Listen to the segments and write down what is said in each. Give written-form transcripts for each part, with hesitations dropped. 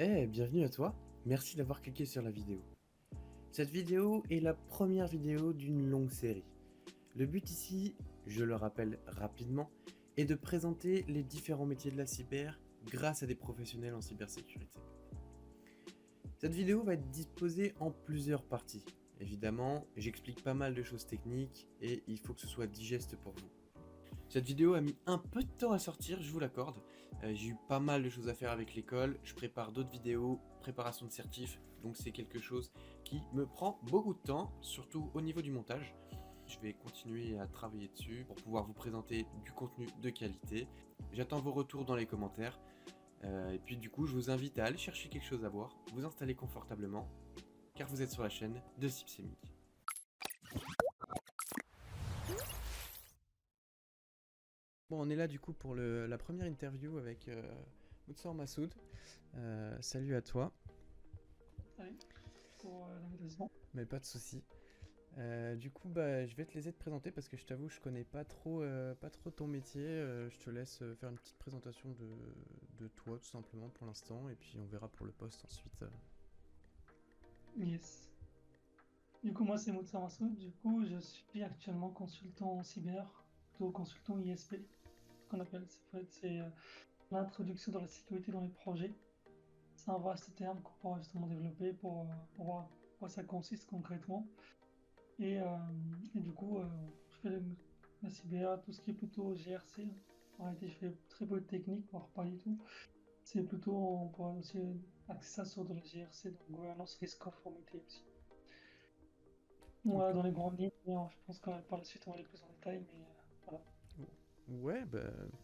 Bienvenue à toi, merci d'avoir cliqué sur la vidéo. Cette vidéo est la première vidéo d'une longue série. Le but ici, je le rappelle rapidement, est de présenter les différents métiers de la cyber grâce à des professionnels en cybersécurité. Cette vidéo va être disposée en plusieurs parties. Évidemment, j'explique pas mal de choses techniques et il faut que ce soit digeste pour vous. Cette vidéo a mis un peu de temps à sortir, je vous l'accorde. J'ai eu pas mal de choses à faire avec l'école, je prépare d'autres vidéos, préparation de certif, donc c'est quelque chose qui me prend beaucoup de temps, surtout au niveau du montage. Je vais continuer à travailler dessus pour pouvoir vous présenter du contenu de qualité. J'attends vos retours dans les commentaires. Et puis du coup, je vous invite à aller chercher quelque chose à boire, vous installer confortablement, car vous êtes sur la chaîne de Sipsemic. Bon, on est là du coup pour la première interview avec Moutsar Massoud. Salut à toi. Salut pour l'invitation. Mais pas de souci. Du coup, je vais te laisser te présenter parce que je t'avoue, je connais pas trop ton métier. Je te laisse faire une petite présentation de toi tout simplement pour l'instant, et puis on verra pour le poste ensuite. Yes. Du coup, moi, c'est Moussa Massoud. Du coup, je suis actuellement consultant en cyber, plutôt consultant ISP, ce qu'on appelle. C'est l'introduction de la sécurité dans les projets. C'est un vaste terme qu'on pourra justement développer pour voir quoi ça consiste concrètement. Et, euh, et du coup, je fais la cyber, tout ce qui est plutôt GRC. En réalité, je fais très peu de technique, voire pas du tout. C'est plutôt, on pourrait aussi axer ça sur de la GRC, donc gouvernance, risque, conformité aussi. Ok. Voilà, dans les grandes lignes, je pense que par la suite on va aller plus en détail, mais voilà. Ouais,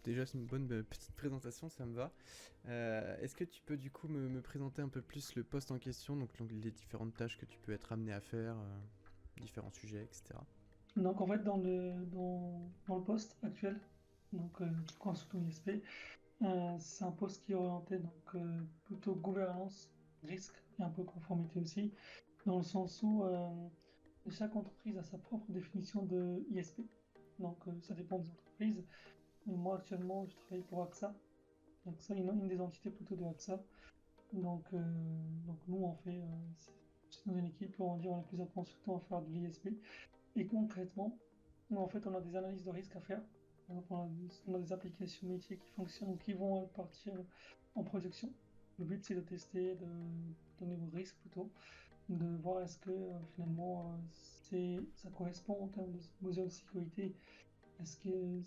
déjà c'est une bonne petite présentation, ça me va. Est-ce que tu peux du coup me présenter un peu plus le poste en question, donc les différentes tâches que tu peux être amené à faire, différents sujets, etc. Donc en fait, dans le poste actuel, donc consultant ISP, c'est un poste qui est orienté donc plutôt gouvernance, risque et un peu conformité aussi, dans le sens où chaque entreprise a sa propre définition de ISP. Donc ça dépend des entreprises. Et moi actuellement, je travaille pour AXA. Donc ça, une des entités plutôt de AXA. Donc, euh, donc nous, on fait, c'est dans une équipe, on va dire, on est plusieurs consultants à faire de l'ISP. Et concrètement, nous, en fait, on a des analyses de risque à faire. Par exemple, on a des applications métiers qui fonctionnent ou qui vont partir en production. Le but, c'est de tester, de donner vos risques plutôt, de voir est-ce que finalement, ça correspond en termes de mesures de sécurité. Est-ce que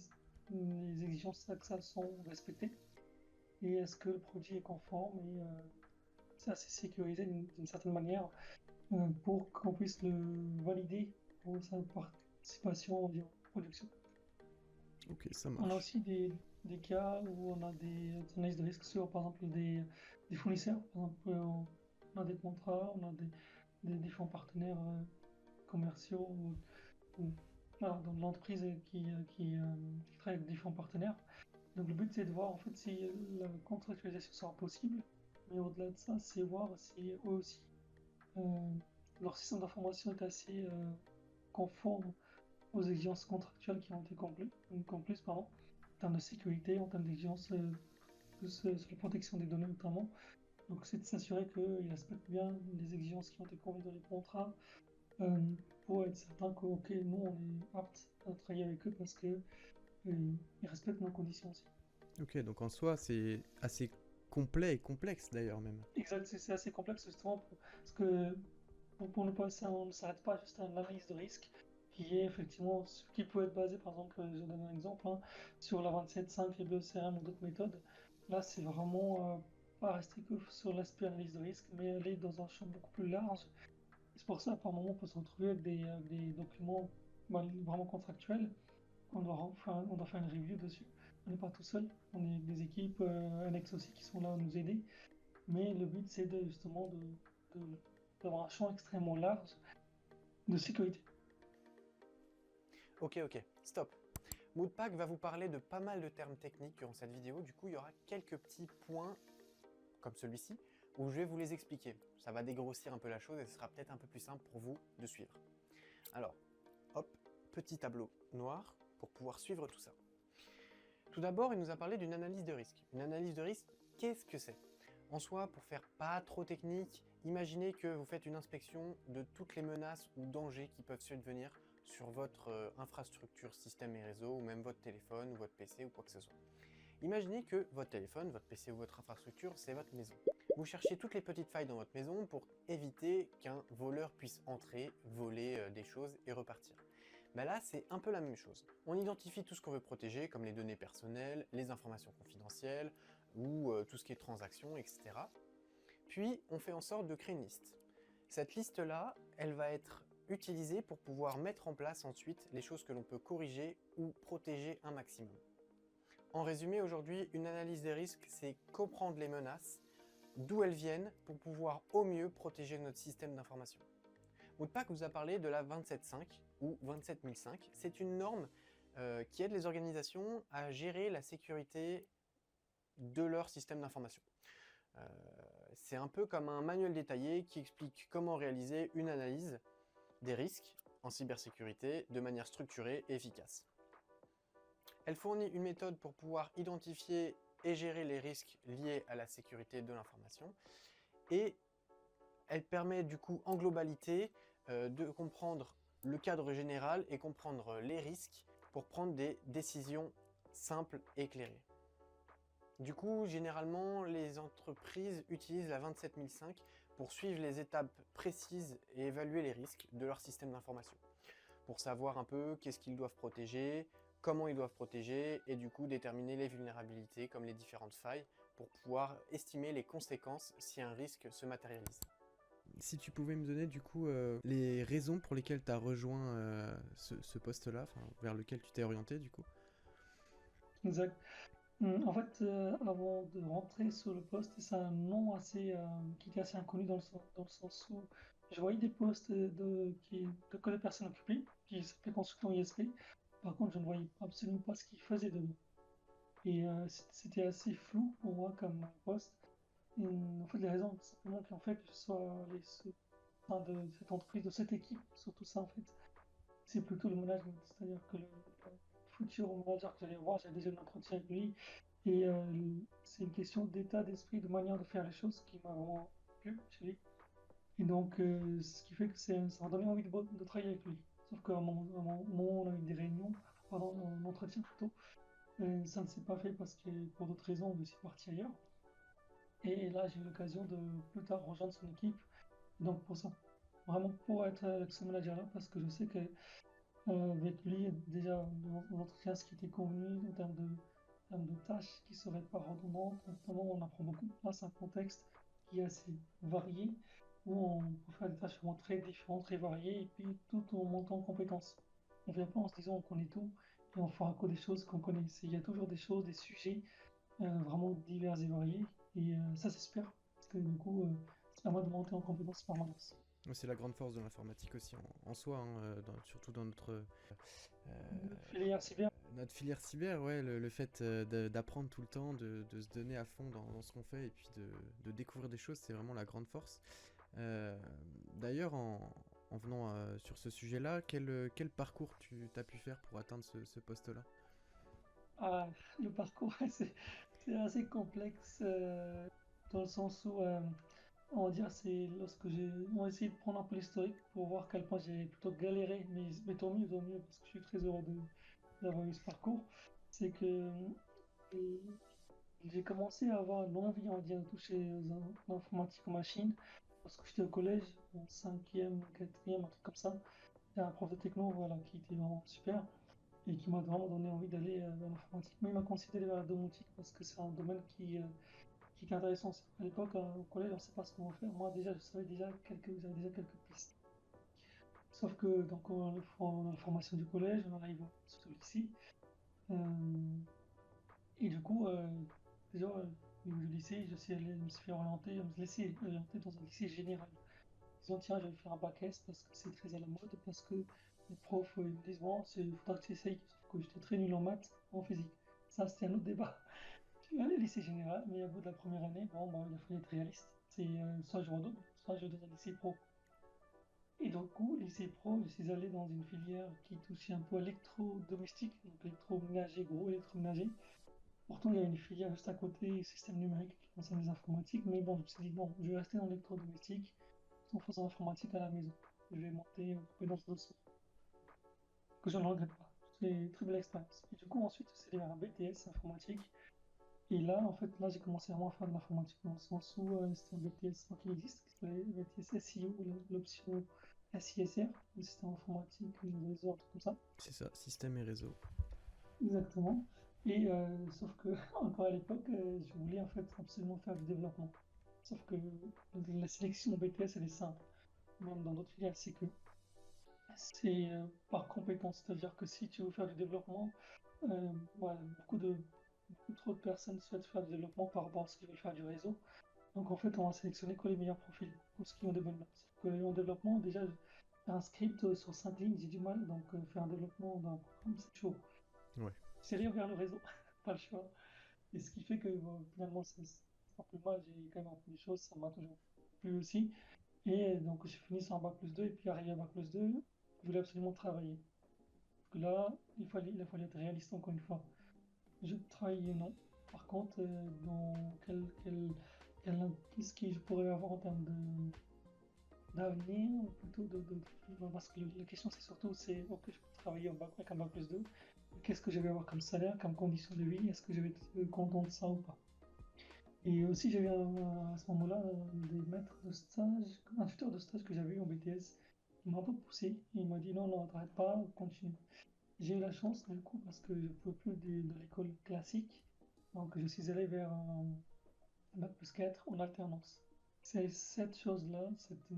les exigences AXA sont respectées? Et est-ce que le produit est conforme et c'est assez sécurisé d'une certaine manière pour qu'on puisse le valider pour sa participation en production. Ok, ça On a marche. aussi des cas où on a des analyses de risque sur, par exemple, des fournisseurs. Par exemple, on a des contrats, on a des différents partenaires commerciaux voilà, dans l'entreprise qui travaille avec différents partenaires. Donc le but c'est de voir en fait si la contractualisation sera possible, mais au-delà de ça, c'est voir si eux aussi euh, leur système d'information est assez conforme aux exigences contractuelles qui ont été comprises pardon, en termes de sécurité, en termes d'exigences sur la protection des données notamment. Donc c'est de s'assurer qu'ils respectent bien les exigences qui ont été convenues dans les contrats euh, pour être certain que ok, nous on est apte à travailler avec eux parce que ils respectent nos conditions aussi. Ok, donc en soi c'est assez complet et complexe d'ailleurs même. Exact, c'est assez complexe justement parce que pour ne pas, on ne s'arrête pas juste à une analyse de risque qui est effectivement ce qui peut être basé, par exemple, je donne un exemple, hein, sur la 27.5 et BECRM ou d'autres méthodes. Là, c'est vraiment pas rester que sur l'aspect analyse de risque, mais aller dans un champ beaucoup plus large. C'est pour ça, par moment, on peut se retrouver avec des documents vraiment contractuels. On doit faire une review dessus. On n'est pas tout seul, on est avec des équipes annexes aussi qui sont là à nous aider. Mais le but, c'est justement de- d'avoir un champ extrêmement large de sécurité. Ok, ok, stop. Moodpack va vous parler de pas mal de termes techniques durant cette vidéo, du coup il y aura quelques petits points comme celui-ci où je vais vous les expliquer. Ça va dégrossir un peu la chose et ce sera peut-être un peu plus simple pour vous de suivre. Alors, hop, petit tableau noir pour pouvoir suivre tout ça. Tout d'abord, il nous a parlé d'une analyse de risque. Une analyse de risque, qu'est-ce que c'est? En soi, pour faire pas trop technique, imaginez que vous faites une inspection de toutes les menaces ou dangers qui peuvent survenir sur votre infrastructure, système et réseau, ou même votre téléphone ou votre PC ou quoi que ce soit. Imaginez que votre téléphone, votre PC ou votre infrastructure, c'est votre maison. Vous cherchez toutes les petites failles dans votre maison pour éviter qu'un voleur puisse entrer, voler des choses et repartir. Ben là, c'est un peu la même chose. On identifie tout ce qu'on veut protéger, comme les données personnelles, les informations confidentielles, ou tout ce qui est transactions, etc. Puis, on fait en sorte de créer une liste. Cette liste-là, elle va être utilisée pour pouvoir mettre en place ensuite les choses que l'on peut corriger ou protéger un maximum. En résumé, aujourd'hui, une analyse des risques, c'est comprendre les menaces, d'où elles viennent, pour pouvoir au mieux protéger notre système d'information. Moodpack vous a parlé de la 275 ou 27005. C'est une norme qui aide les organisations à gérer la sécurité de leur système d'information. C'est un peu comme un manuel détaillé qui explique comment réaliser une analyse des risques en cybersécurité de manière structurée et efficace. Elle fournit une méthode pour pouvoir identifier et gérer les risques liés à la sécurité de l'information et elle permet du coup en globalité de comprendre le cadre général et comprendre les risques pour prendre des décisions simples et éclairées. Du coup, généralement, les entreprises utilisent la 27005 pour suivre les étapes précises et évaluer les risques de leur système d'information, pour savoir un peu qu'est-ce qu'ils doivent protéger, comment ils doivent protéger, et du coup déterminer les vulnérabilités comme les différentes failles, pour pouvoir estimer les conséquences si un risque se matérialise. Si tu pouvais me donner du coup les raisons pour lesquelles tu as rejoint ce poste-là, vers lequel tu t'es orienté du coup. Exact. En fait, avant de rentrer sur le poste, c'est un nom assez, qui était assez inconnu dans le sens où je voyais des postes de que les personnes occupées, qui s'appelaient consultant ISP. Par contre, je ne voyais absolument pas ce qu'ils faisaient dedans. Et c'était assez flou pour moi comme poste. Et, en fait, les raisons simplement qui ont fait que je sois allé au sein de cette entreprise, de cette équipe, surtout ça en fait, c'est plutôt le management. C'est-à-dire que le futur manager que j'allais voir, j'avais déjà un entretien avec lui. Et c'est une question d'état d'esprit, de manière de faire les choses qui m'a vraiment plu chez lui. Et donc, ce qui fait que ça m'a donné envie de travailler avec lui. Sauf qu'à un moment où on a eu des réunions, pardon, un entretien plutôt, ça ne s'est pas fait parce que pour d'autres raisons, je suis parti ailleurs. Et là, j'ai eu l'occasion de plus tard rejoindre son équipe. Donc, pour ça, vraiment pour être avec ce manager-là, parce que je sais que avec lui, déjà, dans l'entretien, ce qui était convenu en termes de tâches qui ne seraient pas redondantes, notamment on apprend beaucoup. Là, c'est un contexte qui est assez varié, où on peut faire des tâches vraiment très différentes, très variées, et puis tout en montant en compétences. On ne vient pas en se disant qu'on connaît tout, et on fera que des choses qu'on connaît. Il y a toujours des choses, des sujets vraiment divers et variés, et ça, c'est super, parce que du coup, ça permet de monter en compétences permanentes. C'est la grande force de l'informatique aussi en soi, hein, surtout dans Filière cyber. notre filière cyber, ouais, le fait d'apprendre tout le temps, de se donner à fond dans ce qu'on fait et puis de découvrir des choses, c'est vraiment la grande force. D'ailleurs, en venant sur ce sujet-là, quel parcours tu as pu faire pour atteindre ce poste-là? Ah, le parcours, c'est assez complexe dans le sens où, on va dire, c'est lorsque on va essayer de prendre un peu l'historique pour voir à quel point j'ai plutôt galéré, mais tant mieux, parce que je suis très heureux d'avoir eu ce parcours. C'est que euh, j'ai commencé à avoir l'envie, on va dire, de toucher aux l'informatique aux machines lorsque j'étais au collège, en cinquième, quatrième, un truc comme ça. Il y a un prof de techno, voilà, qui était vraiment super et qui m'a vraiment donné envie d'aller vers l'informatique. Mais il m'a conseillé d'aller vers la domotique parce que c'est un domaine qui est intéressant. À l'époque, au collège, on ne sait pas ce qu'on va faire. Moi, déjà, j'avais déjà quelques pistes. Sauf que, donc, on a la formation du collège, on arrive au lycée. Euh, et du coup, déjà, au niveau du lycée, je me suis fait orienter, je me suis laissé orienter dans un lycée général. Disons, tiens, je vais faire un bac S parce que c'est très à la mode, parce que les profs ils me disent, bon, il faudra que tu essayes. Sauf que j'étais très nul en maths, en physique. Ça, c'était un autre débat. Je suis allé au lycée général, mais au bout de la première année, bon, bah, il a fallu être réaliste. C'est soit je redouble, soit je vais dans un lycée pro. Et du coup, lycée pro, je suis allé dans une filière qui touchait un peu à l'électrodomestique, donc électroménager, gros électroménager. Pourtant, il y a une filière juste à côté, système numérique, pensais à mes informatiques, mais bon, je me suis dit, non, je vais rester dans l'électrodomestique, tout en faisant l'informatique à la maison. Je vais monter en compétences doucement, que je ne regrette pas. C'est une très belle expérience. Et du coup, ensuite, c'est un BTS informatique. Et là, en fait, là, j'ai commencé vraiment à faire de l'informatique, dans le sens où c'était un BTS qui existe, qui s'appelait BTS SIO, l'option SISR, le système informatique, les réseaux, un truc comme ça. C'est ça, système et réseau. Exactement. Et sauf que, encore à l'époque, je voulais en fait absolument faire du développement. Sauf que la sélection BTS, elle est simple. Même dans d'autres filières, c'est que c'est par compétence. C'est-à-dire que si tu veux faire du développement, voilà, beaucoup trop de personnes souhaitent faire du développement par rapport à ce qu'ils veulent faire du réseau. Donc en fait, on va sélectionner que les meilleurs profils, pour ceux qui ont des bonnes notes. Sauf que en développement, déjà, faire un script sur 5 lignes, j'ai du mal. Donc faire un développement d'un programme, c'est chaud. Ouais. C'est rien vers le réseau, pas le choix. Et ce qui fait que bon, finalement, c'est pas plus mal, j'ai quand même appris des choses, ça m'a toujours plu aussi. Et donc j'ai fini sur un bac plus 2 et puis arrivé à bac plus 2 je voulais absolument travailler. Parce que là, il fallait être réaliste encore une fois. Je travaillais non. Par contre, dans qu'est-ce que je pourrais avoir en termes d'avenir, ou plutôt parce que la question c'est surtout, c'est ok, je peux travailler avec un bac plus 2, mais qu'est-ce que je vais avoir comme salaire, comme condition de vie, est-ce que je vais être content de ça ou pas? Et aussi, j'avais à ce moment-là des maîtres de stage, un tuteur de stage que j'avais eu en BTS. Il m'a un peu poussé. Il m'a dit non, non, t'arrêtes pas, continue. J'ai eu la chance du coup parce que je ne pouvais plus de l'école classique. Donc je suis allé vers un bac plus 4 en alternance. C'est cette chose-là, cette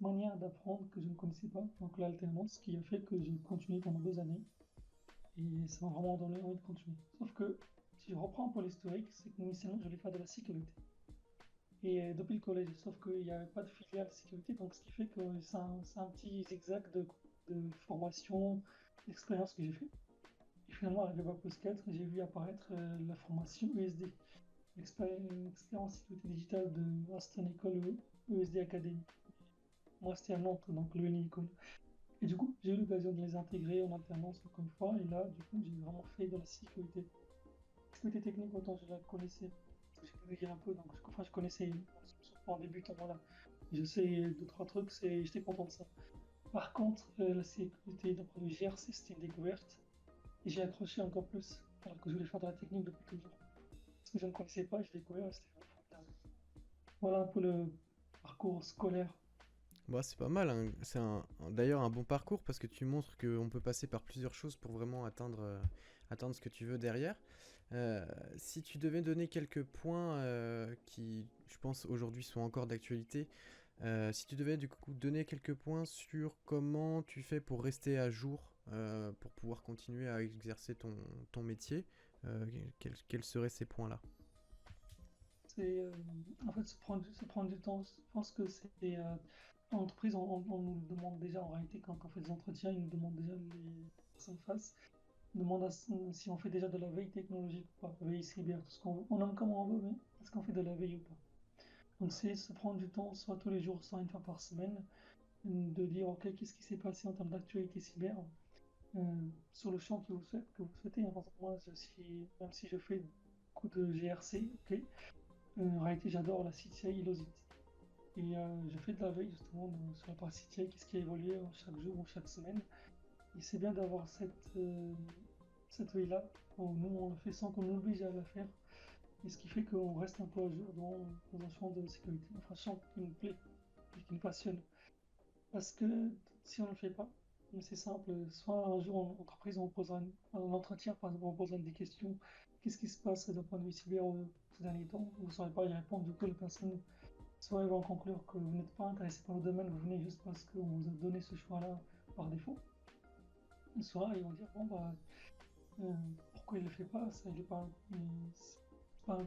manière d'apprendre que je ne connaissais pas, donc l'alternance, qui a fait que j'ai continué pendant 2 années. Et ça m'a vraiment donné envie de continuer. Sauf que si je reprends un peu l'historique, c'est que initialement je voulais faire de la sécurité. Et depuis le collège, sauf qu'il n'y avait pas de filiale sécurité, donc ce qui fait que c'est un petit zigzag de formation, d'expérience que j'ai fait. Et finalement, avec le bac plus 4, j'ai vu apparaître la formation ESD, l'expérience sécurité digitale de Aston École ESD Academy. Moi, c'était à Nantes, donc le École. Et du coup, j'ai eu l'occasion de les intégrer en alternance encore une fois, et là, du coup, j'ai vraiment fait de la sécurité. Sécurité technique, autant je la connaissais, parce que j'ai pu un peu, donc enfin, je connaissais, surtout en débutant, voilà. Je sais deux, trois trucs, j'étais content de ça. Par contre, la sécurité d'un produit GRC, c'était une découverte, et j'ai accroché encore plus, alors que je voulais faire de la technique depuis toujours. Parce que je ne connaissais pas, j'ai découvert, et c'était vraiment formidable. Voilà un peu le parcours scolaire. Bah, c'est pas mal, hein. C'est d'ailleurs un bon parcours parce que tu montres qu'on peut passer par plusieurs choses pour vraiment atteindre ce que tu veux derrière. Si tu devais donner quelques points qui, je pense, aujourd'hui sont encore d'actualité, si tu devais du coup donner quelques points sur comment tu fais pour rester à jour, pour pouvoir continuer à exercer ton métier, quels seraient ces points-là? C'est en fait se prendre du temps. Je pense que c'est en entreprise, on nous le demande déjà en réalité quand on fait des entretiens, ils nous demandent déjà les personnes face, ils demandent si on fait déjà de la veille technologique ou pas, veille cyber, tout ce qu'on veut. On nomme comme on veut, mais est-ce qu'on fait de la veille ou pas? Donc c'est se prendre du temps, soit tous les jours, soit une fois par semaine, de dire ok, qu'est-ce qui s'est passé en termes d'actualité cyber sur le champ que vous souhaitez. Hein. Par exemple, moi, même si je fais beaucoup de GRC, ok, en réalité, j'adore la CTI et l'OSINT. Et je fais de la veille justement sur la partie CTI, qu'est-ce qui a évolué chaque jour ou chaque semaine. Et c'est bien d'avoir cette veille-là. Nous, on le fait sans qu'on nous oblige à la faire. Et ce qui fait qu'on reste un peu à jour dans un champ de sécurité, enfin, un champ qui nous plaît et qui nous passionne. Parce que si on ne le fait pas, c'est simple, soit un jour en entreprise, on pose un entretien, par exemple, on pose des questions, qu'est-ce qui se passe d'un point de vue cyber ces derniers temps, vous ne saurez pas y répondre, du coup, les personnes soit ils vont conclure que vous n'êtes pas intéressé par le domaine, vous venez juste parce qu'on vous a donné ce choix-là par défaut. Soit ils vont dire, bon, bah, euh, pourquoi il ne le fait pas, ça, il est pas,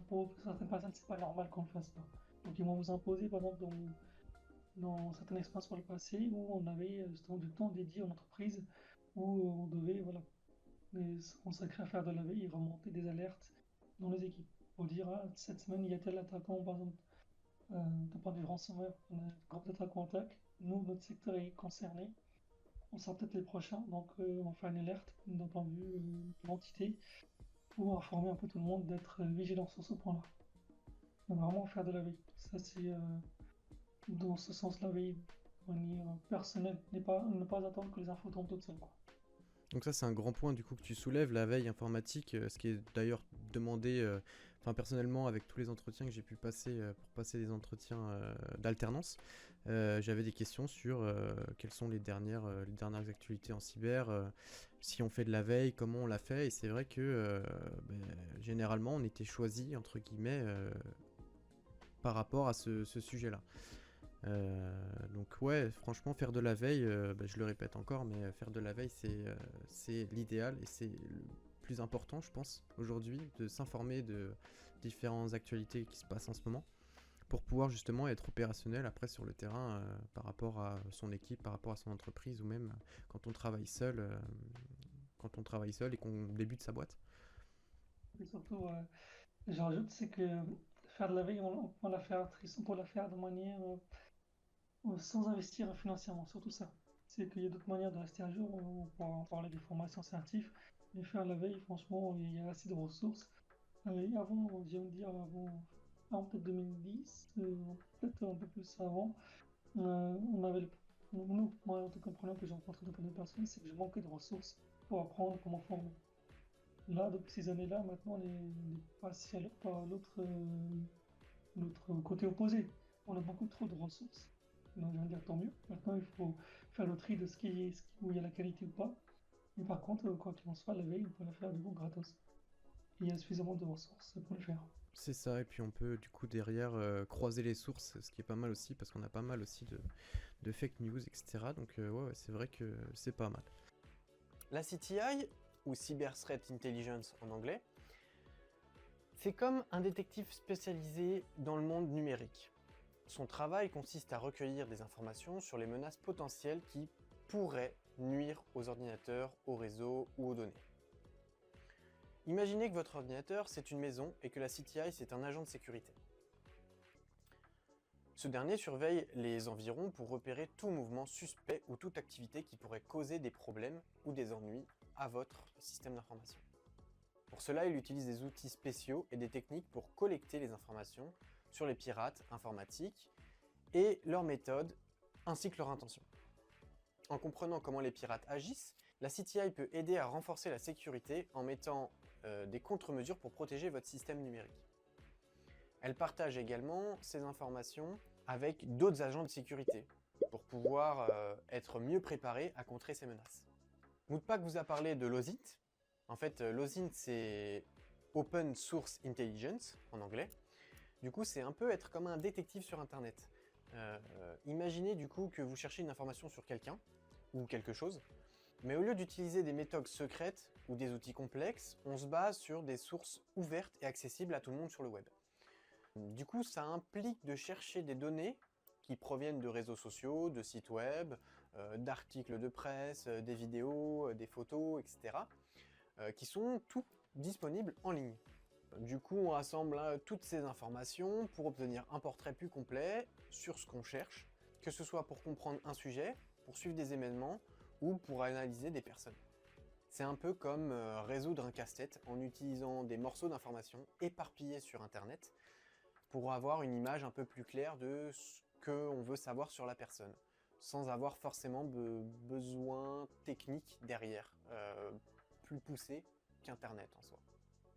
pour certaines personnes, c'est pas normal qu'on ne le fasse pas. Donc ils vont vous imposer, par exemple, dans certaines expériences par le passé, où on avait justement du temps dédié en entreprise, où on devait voilà, se consacrer à faire de la veille et remonter des alertes dans les équipes. Pour dire, ah, cette semaine, il y a tel attaquant, par exemple, d'un point de vue ransomware, on a un groupe d'attaque ou attaque. Nous, notre secteur est concerné. On sera peut-être les prochains, donc on fait une alerte d'un point de vue de l'entité pour informer un peu tout le monde d'être vigilant sur ce point-là. vraiment faire de la veille. Ça, c'est dans ce sens la veille de manière personnelle, ne pas attendre que les infos tombent toutes seules, quoi. Donc ça c'est un grand point du coup que tu soulèves, la veille informatique, ce qui est d'ailleurs demandé, enfin personnellement avec tous les entretiens que j'ai pu passer pour passer des entretiens d'alternance, j'avais des questions sur quelles sont les dernières actualités en cyber, si on fait de la veille, comment on la fait, et c'est vrai que généralement on était choisi entre guillemets par rapport à ce sujet-là. Donc ouais, franchement, faire de la veille, je le répète encore, mais faire de la veille, c'est l'idéal et c'est le plus important, je pense, aujourd'hui, de s'informer de différentes actualités qui se passent en ce moment, pour pouvoir justement être opérationnel après sur le terrain par rapport à son équipe, par rapport à son entreprise, ou même quand on travaille seul et qu'on débute sa boîte. Et surtout, j'en rajoute, c'est que faire de la veille, on peut la faire de manière sans investir financièrement, surtout ça. C'est qu'il y a d'autres manières de rester à jour, on pourra en parler des formations scientifiques, mais faire la veille, franchement, il y a assez de ressources. Et avant, j'ai envie de dire, avant peut-être 2010, peut-être un peu plus avant, on avait moi en tout cas, le problème que j'ai rencontré de plein de personnes, c'est que je manquais de ressources pour apprendre comment former. Là, depuis ces années-là, maintenant, on est passé à l'autre côté opposé. On a beaucoup trop de ressources. Donc, je vais dire tant mieux. Maintenant, il faut faire le tri de où il y a la qualité ou pas. Mais par contre, quoi qu'il en soit, la veille, on peut la faire du coup gratos. Et il y a suffisamment de ressources pour le faire. C'est ça, et puis on peut du coup derrière croiser les sources, ce qui est pas mal aussi, parce qu'on a pas mal aussi de fake news, etc. Donc ouais, c'est vrai que c'est pas mal. La CTI, ou Cyber Threat Intelligence en anglais, c'est comme un détective spécialisé dans le monde numérique. Son travail consiste à recueillir des informations sur les menaces potentielles qui pourraient nuire aux ordinateurs, aux réseaux ou aux données. Imaginez que votre ordinateur c'est une maison et que la CTI c'est un agent de sécurité. Ce dernier surveille les environs pour repérer tout mouvement suspect ou toute activité qui pourrait causer des problèmes ou des ennuis à votre système d'information. Pour cela, il utilise des outils spéciaux et des techniques pour collecter les informations sur les pirates informatiques et leurs méthodes ainsi que leurs intentions. En comprenant comment les pirates agissent, la CTI peut aider à renforcer la sécurité en mettant des contre-mesures pour protéger votre système numérique. Elle partage également ces informations avec d'autres agents de sécurité pour pouvoir être mieux préparés à contrer ces menaces. Moodpack vous a parlé de l'OSINT. En fait, l'OSINT c'est Open Source Intelligence en anglais. Du coup, c'est un peu être comme un détective sur Internet. Imaginez du coup que vous cherchez une information sur quelqu'un ou quelque chose, mais au lieu d'utiliser des méthodes secrètes ou des outils complexes, on se base sur des sources ouvertes et accessibles à tout le monde sur le web. Du coup, ça implique de chercher des données qui proviennent de réseaux sociaux, de sites web, d'articles de presse, des vidéos, des photos, etc., qui sont tout disponibles en ligne. Du coup, on rassemble toutes ces informations pour obtenir un portrait plus complet sur ce qu'on cherche, que ce soit pour comprendre un sujet, pour suivre des événements ou pour analyser des personnes. C'est un peu comme résoudre un casse-tête en utilisant des morceaux d'informations éparpillés sur Internet pour avoir une image un peu plus claire de ce qu'on veut savoir sur la personne, sans avoir forcément besoin technique derrière, plus poussé qu'Internet en soi.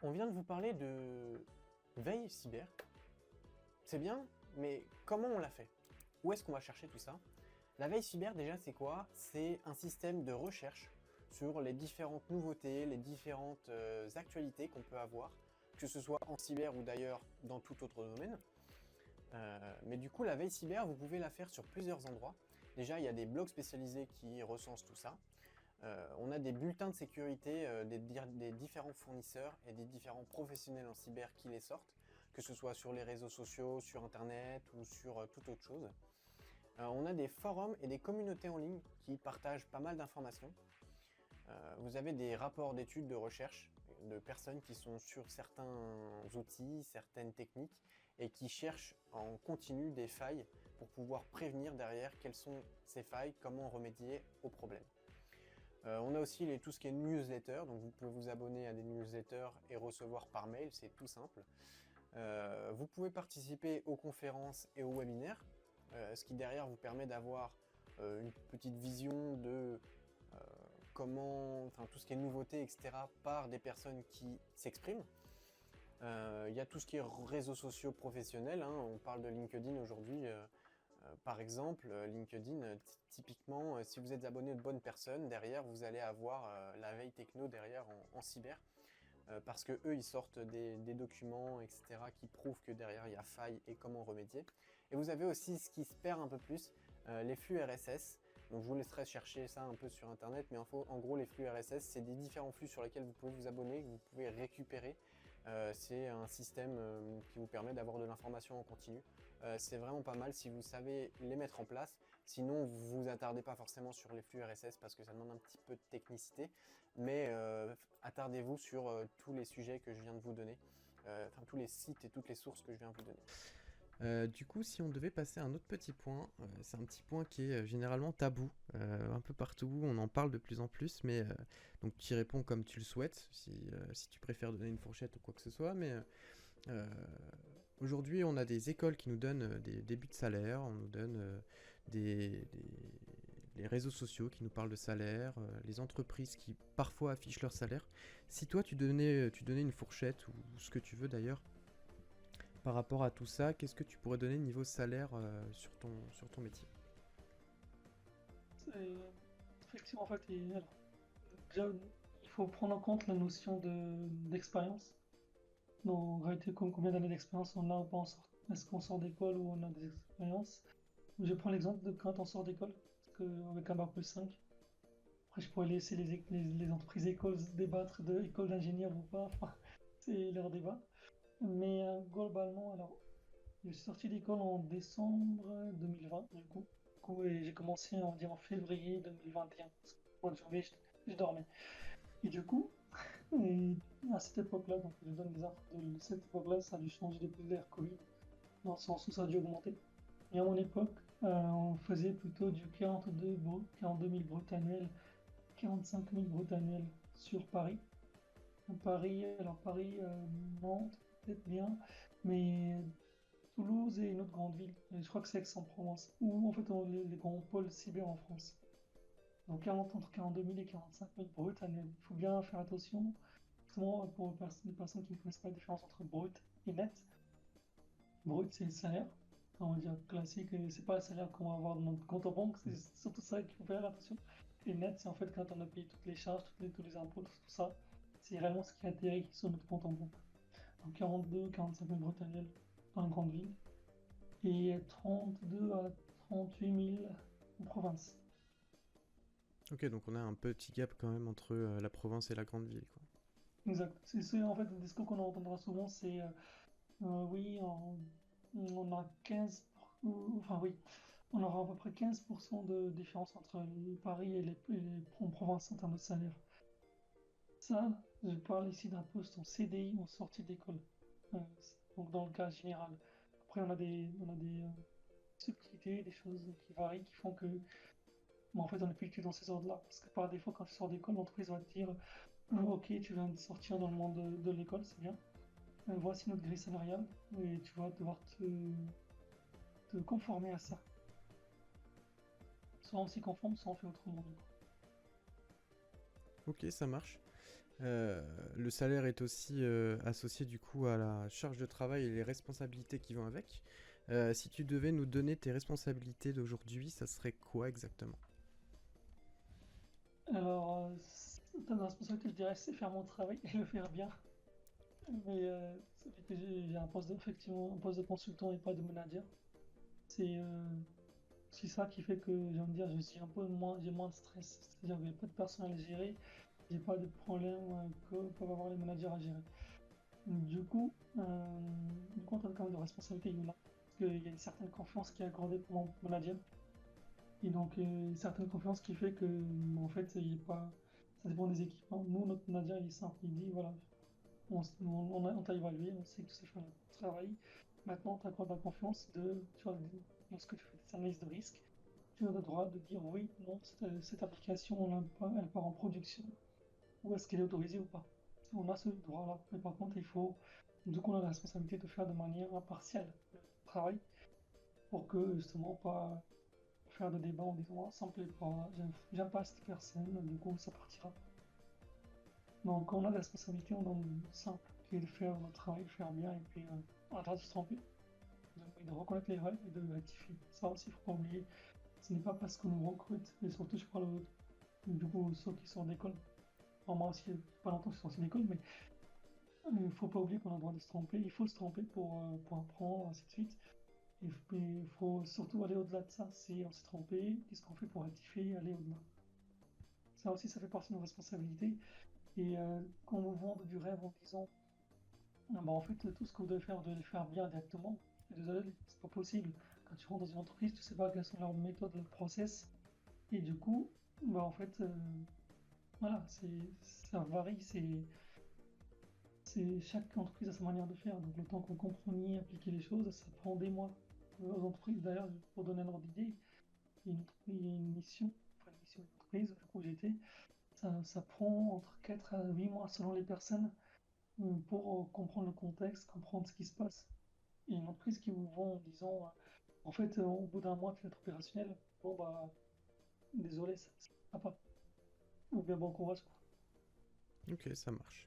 On vient de vous parler de veille cyber. C'est bien, mais comment on l'a fait? Où est-ce qu'on va chercher tout ça? La veille cyber, déjà, c'est quoi? C'est un système de recherche sur les différentes nouveautés, les différentes actualités qu'on peut avoir, que ce soit en cyber ou d'ailleurs dans tout autre domaine. Mais du coup, la veille cyber, vous pouvez la faire sur plusieurs endroits. Déjà, il y a des blogs spécialisés qui recensent tout ça. On a des bulletins de sécurité des différents fournisseurs et des différents professionnels en cyber qui les sortent, que ce soit sur les réseaux sociaux, sur Internet ou sur toute autre chose. On a des forums et des communautés en ligne qui partagent pas mal d'informations. Vous avez des rapports d'études de recherche de personnes qui sont sur certains outils, certaines techniques et qui cherchent en continu des failles pour pouvoir prévenir derrière quelles sont ces failles, comment remédier aux problèmes. On a aussi tout ce qui est newsletter, donc vous pouvez vous abonner à des newsletters et recevoir par mail, c'est tout simple. Vous pouvez participer aux conférences et aux webinaires, ce qui derrière vous permet d'avoir une petite vision de tout ce qui est nouveauté, etc., par des personnes qui s'expriment. Il y a tout ce qui est réseaux sociaux professionnels, hein. On parle de LinkedIn aujourd'hui. Par exemple, LinkedIn, typiquement, si vous êtes abonné de bonnes personnes, derrière, vous allez avoir la veille techno derrière en cyber. Parce que eux, ils sortent des documents, etc., qui prouvent que derrière, il y a faille et comment remédier. Et vous avez aussi ce qui se perd un peu plus, les flux RSS. Donc je vous laisserai chercher ça un peu sur Internet, mais en gros, les flux RSS, c'est des différents flux sur lesquels vous pouvez vous abonner, que vous pouvez récupérer. C'est un système qui vous permet d'avoir de l'information en continu. C'est vraiment pas mal si vous savez les mettre en place. Sinon, vous vous attardez pas forcément sur les flux RSS parce que ça demande un petit peu de technicité. Mais attardez-vous sur tous les sujets que je viens de vous donner. Tous les sites et toutes les sources que je viens de vous donner. Du coup, si on devait passer à un autre petit point, c'est un petit point qui est généralement tabou, un peu partout, on en parle de plus en plus, mais donc tu y réponds comme tu le souhaites, si tu préfères donner une fourchette ou quoi que ce soit, mais euh, aujourd'hui on a des écoles qui nous donnent des débuts de salaire, on nous donne les réseaux sociaux qui nous parlent de salaire, les entreprises qui parfois affichent leur salaire. Si toi tu donnais une fourchette ou ce que tu veux d'ailleurs, par rapport à tout ça, qu'est-ce que tu pourrais donner niveau salaire sur ton métier? Effectivement, en fait, alors, déjà, il faut prendre en compte la notion d'expérience. Donc, en réalité, combien d'années d'expérience on a ou pas en sort. Est-ce qu'on sort d'école ou on a des expériences? Je prends l'exemple de quand on sort d'école, parce qu'avec un bac+5, après je pourrais laisser les entreprises écoles se débattre de école d'ingénieur ou pas, enfin, c'est leur débat. Mais globalement, alors, je suis sorti d'école en décembre 2020, du coup. Et j'ai commencé, on va dire, en février 2021. Parce que au mois de janvier, je dormais. Et du coup, et à cette époque-là, donc je donne des infos de cette époque-là, ça a dû changer depuis l'ère Covid, dans le sens où ça a dû augmenter. Et à mon époque, on faisait plutôt du 42 000 brut annuel, 45 000 brut annuel sur Paris. Paris, Nantes, peut-être bien, mais Toulouse et une autre grande ville. Et je crois que c'est Aix-en-Provence, ou en fait les grands pôles cyber en France. Donc entre 42 000 et 45 000 brut annuel. Il faut bien faire attention, justement pour les personnes qui ne connaissent pas la différence entre brut et net. Brut, c'est le salaire, on va dire classique, et c'est pas le salaire qu'on va avoir dans notre compte en banque, c'est surtout ça qu'il faut faire attention. Et net, c'est en fait quand on a payé toutes les charges, tous les impôts, tout ça, c'est réellement ce qui atterrit sur notre compte en banque. Donc 42-45 000 brut annuel dans une grande ville, et 32 à 38 000 en province. Ok, donc on a un petit gap quand même entre la province et la grande ville, quoi. Exact. C'est en fait le discours qu'on entendra souvent, c'est oui, on a 15, enfin oui, on aura à peu près 15% de différence entre Paris et les provinces en termes de salaire. Ça, je parle ici d'un poste en CDI en sortie d'école. Euh, donc dans le cas général. Après, on a des subtilités, des choses qui varient, qui font que, mais en fait, on n'est plus que dans ces ordres-là. Parce que par défaut, quand tu sors d'école, l'entreprise va te dire, ok, tu viens de sortir dans le monde de l'école, c'est bien. Voici notre grille salariale, et tu vas devoir te conformer à ça. Soit on s'y conforme, soit on fait autrement. Ok, ça marche. Le salaire est aussi associé du coup à la charge de travail et les responsabilités qui vont avec. Si tu devais nous donner tes responsabilités d'aujourd'hui, ça serait quoi exactement? Alors, la responsabilité, je dirais, c'est faire mon travail et le faire bien. Mais ça fait que j'ai un poste effectivement un poste de consultant et pas de manager. C'est ça qui fait que j'ai envie de dire, je suis un peu moins, j'ai moins de stress. C'est-à-dire que j'ai pas de personne à gérer, j'ai pas de problème que peuvent avoir les managers à gérer. Du coup, en termes de responsabilité, il y en a. Parce qu'il y a une certaine confiance qui est accordée pour mon manager. Et donc, une certaine confiance qui fait que, en fait, il est pas, ça dépend des équipes, hein. Nous, notre manager, il est simple. Il dit, voilà, on t'a évalué, on sait que tu sais faire le travail. Maintenant, on t'accorde la confiance lorsque tu fais des analyses de risque, tu as le droit de dire oui, non, cette application, elle part en production, ou est-ce qu'elle est autorisée ou pas. On a ce droit-là. Mais par contre, il faut Du coup, on a la responsabilité de faire de manière impartiale le travail pour que justement pas faire de débat en disant ah, ça me plaît pas, j'aime pas cette personne, du coup ça partira. Donc on a la responsabilité en homme simple qui est de faire notre travail, de faire bien et puis on a le droit de se tromper, de reconnaître les règles et de rectifier. Ça aussi, il faut pas oublier. Ce n'est pas parce qu'on nous recrute, et surtout je parle du coup ceux qui sortent d'école. Enfin, moi aussi, pas longtemps que je suis sorti d'école, mais il ne faut pas oublier qu'on a le droit de se tromper. Il faut se tromper pour apprendre, ainsi de suite. Et puis, il faut surtout aller au-delà de ça. Si on s'est trompé, qu'est-ce qu'on fait pour rectifier et aller au-delà? Ça aussi, ça fait partie de nos responsabilités. Et quand on nous vend du rêve en disant, ah bah, en fait, tout ce que vous devez le faire bien directement. Je suis désolé, c'est pas possible. Quand tu rentres dans une entreprise, tu sais pas quelles sont leurs méthodes, leurs process. Et du coup, bah, en fait, voilà, ça varie. Chaque entreprise a sa manière de faire. Donc, le temps qu'on comprenne, appliquer les choses, ça prend des mois. Aux entreprises, d'ailleurs, pour donner un ordre d'idée, il y a une mission, enfin une mission d'entreprise où j'étais, ça prend entre 4 à 8 mois selon les personnes pour comprendre le contexte, comprendre ce qui se passe. Et une entreprise qui vous vend en disant, en fait, au bout d'un mois, tu vas être opérationnel, bon, bah, désolé, ça ne va pas. Ou bien bon courage, quoi. Ok, ça marche.